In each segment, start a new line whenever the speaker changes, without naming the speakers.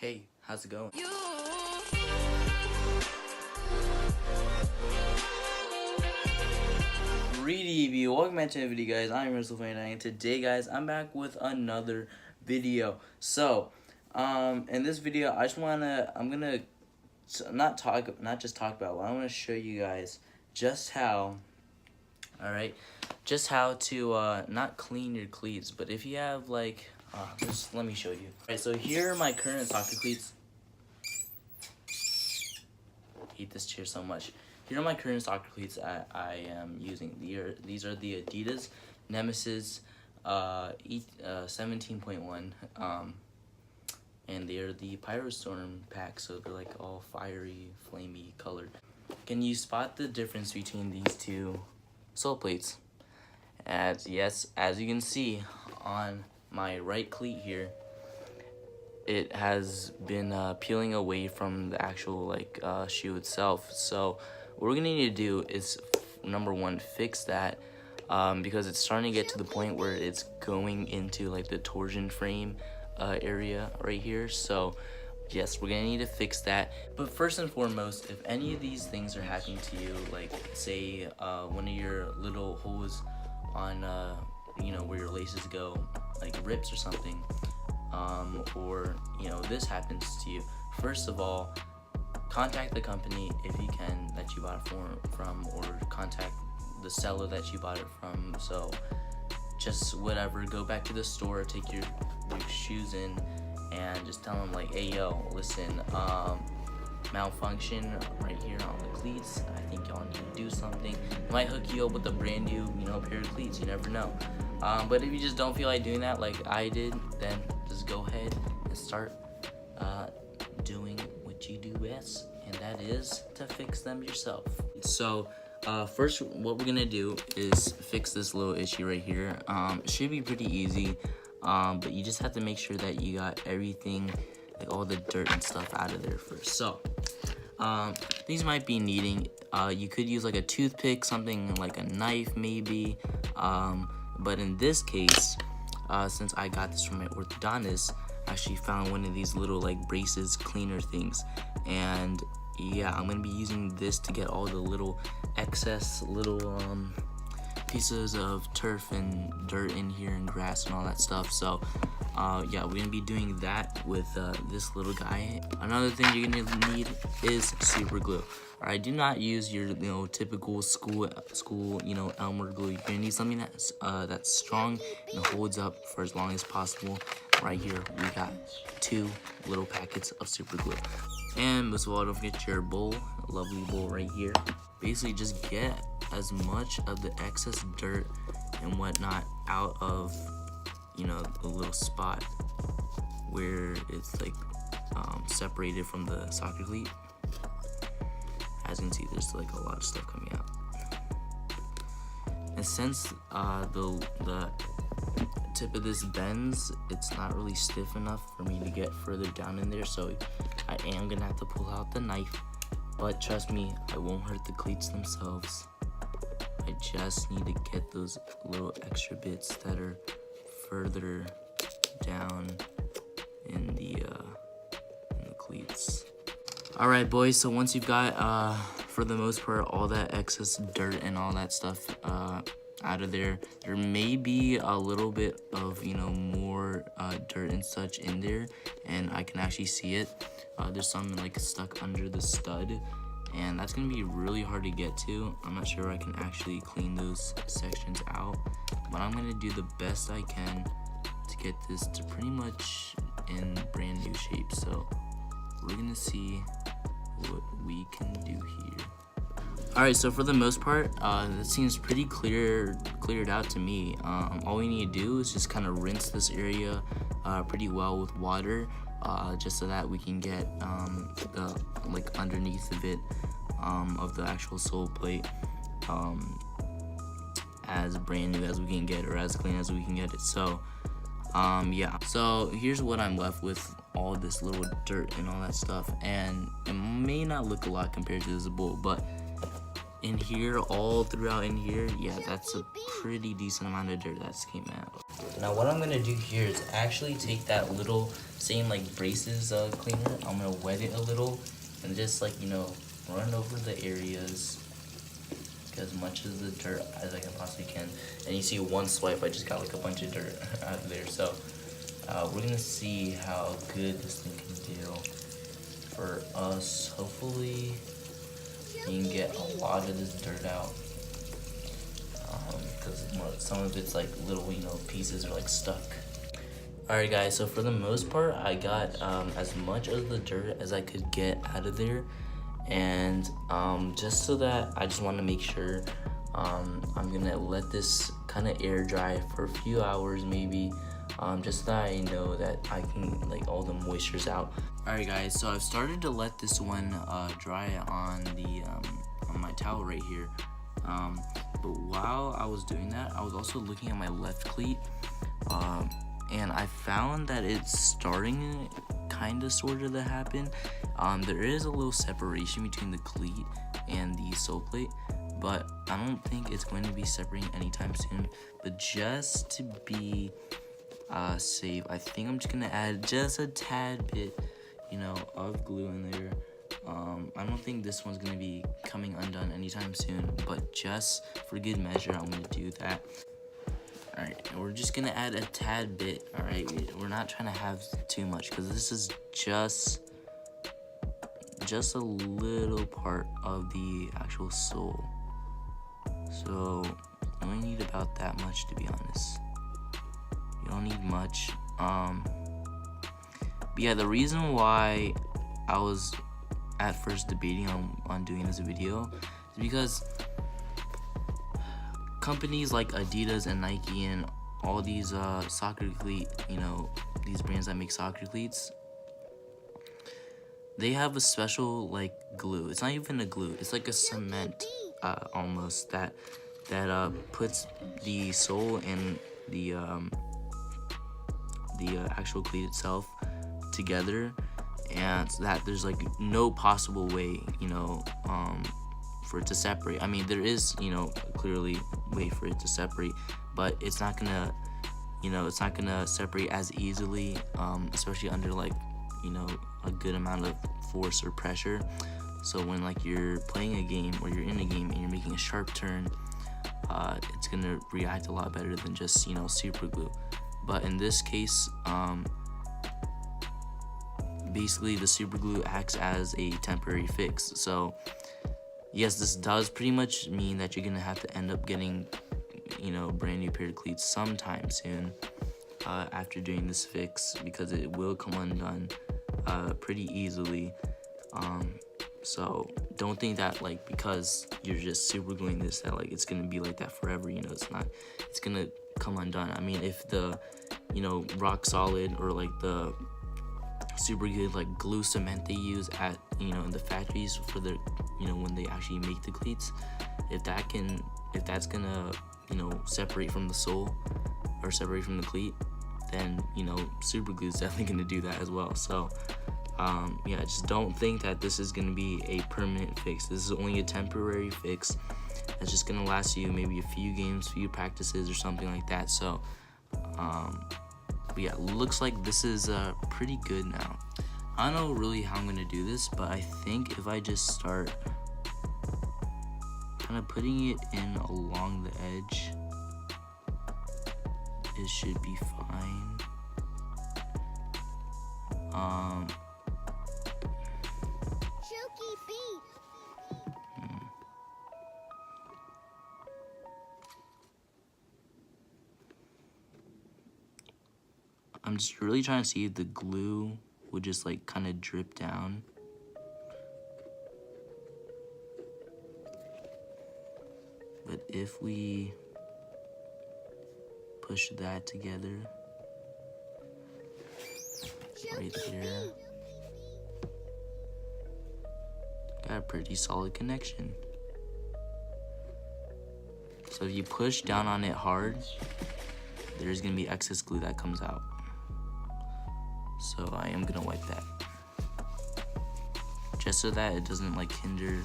Hey, how's it going? Greedy, welcome back to the video, guys. I'm Russell29, and today, guys, I'm back with another video. So, in this video, I'm gonna not just talk about, but I want to show you guys just how, just how to not clean your cleats, but if you have like, just let me show you. Alright, so here are my current soccer cleats. I hate this chair so much. Here are my current soccer cleats I am using. These are the Adidas Nemesis 17.1, and they are the Pyrostorm pack, so they're like all fiery, flamey colored. Can you spot the difference between these two sole plates? As you can see on my right cleat here, it has been peeling away from the actual shoe itself. So what we're gonna need to do is, number one, fix that, because it's starting to get to the point where it's going into like the torsion frame area right here. So yes, we're gonna need to fix that. But first and foremost, if any of these things are happening to you, like say one of your little holes on where your laces go, like rips or something, or this happens to you, first of all, contact the company if you can that you bought it from, or contact the seller that you bought it from. So just whatever, go back to the store, take your shoes in, and just tell them like, hey yo, listen, malfunction right here on the cleats. I think y'all need to do something. They might hook you up with a brand new pair of cleats. You never know. But if you just don't feel like doing that like I did, then just go ahead and start doing what you do best, and that is to fix them yourself. So first, what we're gonna do is fix this little issue right here. It should be pretty easy, but you just have to make sure that you got everything, like all the dirt and stuff, out of there first. So these might be needing, you could use like a toothpick, something like a knife maybe, but in this case, since I got this from my orthodontist, I actually found one of these little like braces cleaner things, and yeah, I'm gonna be using this to get all the little excess little pieces of turf and dirt in here and grass and all that stuff. So yeah, we're gonna be doing that with this little guy. Another thing you're gonna need is super glue. Alright, do not use your typical school Elmer glue. You're gonna need something that's strong and holds up for as long as possible. Right here we got 2 little packets of super glue. And most of all, don't forget your bowl, a lovely bowl right here. Basically just get as much of the excess dirt and whatnot out of the little spot where it's like separated from the soccer cleat. As you can see, there's like a lot of stuff coming out, and since the tip of this bends, it's not really stiff enough for me to get further down in there, so I am gonna have to pull out the knife. But trust me, I won't hurt the cleats themselves. I just need to get those little extra bits that are further down in the cleats. Alright boys, so once you've got for the most part all that excess dirt and all that stuff out of there, there may be a little bit of more dirt and such in there, and I can actually see it. There's some like stuck under the stud, and that's gonna be really hard to get to. I'm not sure I can actually clean those sections out, but I'm gonna do the best I can to get this to pretty much in brand new shape. So we're gonna see what we can do here. Alright, so for the most part, it seems pretty cleared out to me. All we need to do is just kind of rinse this area pretty well with water, just so that we can get the underneath of it, of the actual sole plate, as brand new as we can get, or as clean as we can get it. So yeah, so here's what I'm left with, all this little dirt and all that stuff, and it may not look a lot compared to this bowl, but in here, all throughout in here, yeah, that's a pretty decent amount of dirt that's came out. Now what I'm gonna do here is actually take that little same like braces cleaner. I'm gonna wet it a little and just like, you know, run over the areas, get as much of the dirt as I can possibly can. And you see one swipe, I just got like a bunch of dirt out of there. So we're gonna see how good this thing can do for us. Hopefully you can get a lot of this dirt out, because some of it's like little, you know, pieces are like stuck. Alright guys, so for the most part I got as much of the dirt as I could get out of there. And just so that I just want to make sure, I'm gonna let this kind of air dry for a few hours maybe, just so that I know that I can like all the moisture's out. Alright guys, so I've started to let this one dry on the on my towel right here. But while I was doing that, I was also looking at my left cleat, and I found that it's starting kind of sort of to happen. There is a little separation between the cleat and the sole plate, but I don't think it's going to be separating anytime soon. But just to be safe, I think I'm just gonna add just a tad bit, you know, of glue in there. I don't think this one's gonna be coming undone anytime soon, but just for good measure, I'm gonna do that. Alright, we're just gonna add a tad bit, alright? We're not trying to have too much, because this is just a little part of the actual sole. So, you only need about that much, to be honest. You don't need much. But yeah, the reason why I was at first debating on doing this video is because companies like Adidas and Nike and all these soccer cleat, you know, these brands that make soccer cleats, they have a special like glue. It's not even a glue, it's like a cement almost that puts the sole and the actual cleat itself together, and that there's like no possible way, you know, for it to separate. I mean, there is, you know, clearly way for it to separate, but it's not gonna, you know, it's not gonna separate as easily, especially under like, you know, a good amount of force or pressure. So when like you're playing a game or you're in a game and you're making a sharp turn, it's gonna react a lot better than just, you know, super glue. But in this case, basically the super glue acts as a temporary fix. So yes, this does pretty much mean that you're gonna have to end up getting, you know, brand new pair of cleats sometime soon after doing this fix, because it will come undone pretty easily. So don't think that like because you're just super gluing this that like it's gonna be like that forever. You know, it's not. It's gonna come undone. I mean, if the, you know, rock solid or like the super good like glue cement they use at, you know, in the factories for the, you know, when they actually make the cleats, if that's gonna, you know, separate from the sole or separate from the cleat, then, you know, super glue is definitely gonna do that as well. So yeah, just don't think that this is gonna be a permanent fix. This is only a temporary fix that's just gonna last you maybe a few games, few practices or something like that. So but yeah, looks like this is pretty good now. I don't know really how I'm gonna do this, but I think if I just start kind of putting it in along the edge, it should be fine. I'm just really trying to see if the glue would just like kind of drip down. But if we push that together right there, got a pretty solid connection. So if you push down on it hard, there's gonna be excess glue that comes out. So I am gonna wipe that, just so that it doesn't like hinder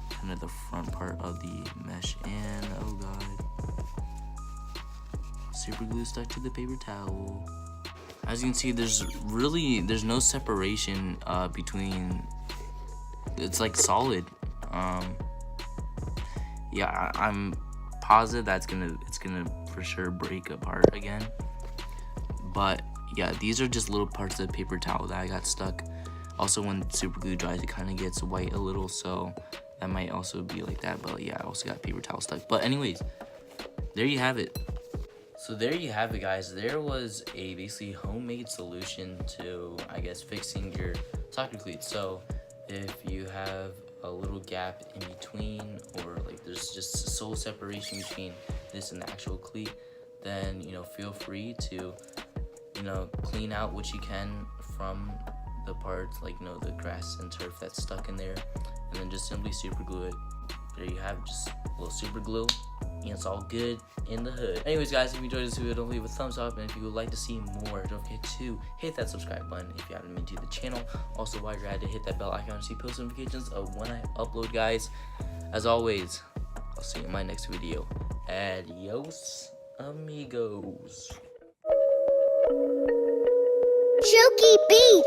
kind of the front part of the mesh. And oh god, super glue stuck to the paper towel. as you can see, there's no separation between. It's like solid. Yeah, I'm positive it's gonna for sure break apart again. But yeah, these are just little parts of the paper towel that I got stuck. Also, when super glue dries, it kind of gets white a little, so that might also be like that. But yeah, I also got paper towel stuck. But anyways, there you have it. So there you have it, guys. There was a basically homemade solution to, I guess, fixing your soccer cleats. So if you have a little gap in between, or like there's just a sole separation between this and the actual cleat, then feel free to clean out what you can from the parts, like the grass and turf that's stuck in there, and then just simply super glue it. There you have it, just a little super glue, and it's all good in the hood. Anyways, guys, if you enjoyed this video, don't leave a thumbs up, and if you would like to see more, don't forget to hit that subscribe button if you haven't been to the channel. Also, while you're at it, hit that bell icon to see post notifications of when I upload, guys. As always, I'll see you in my next video. Adios, amigos.
Chooky beat.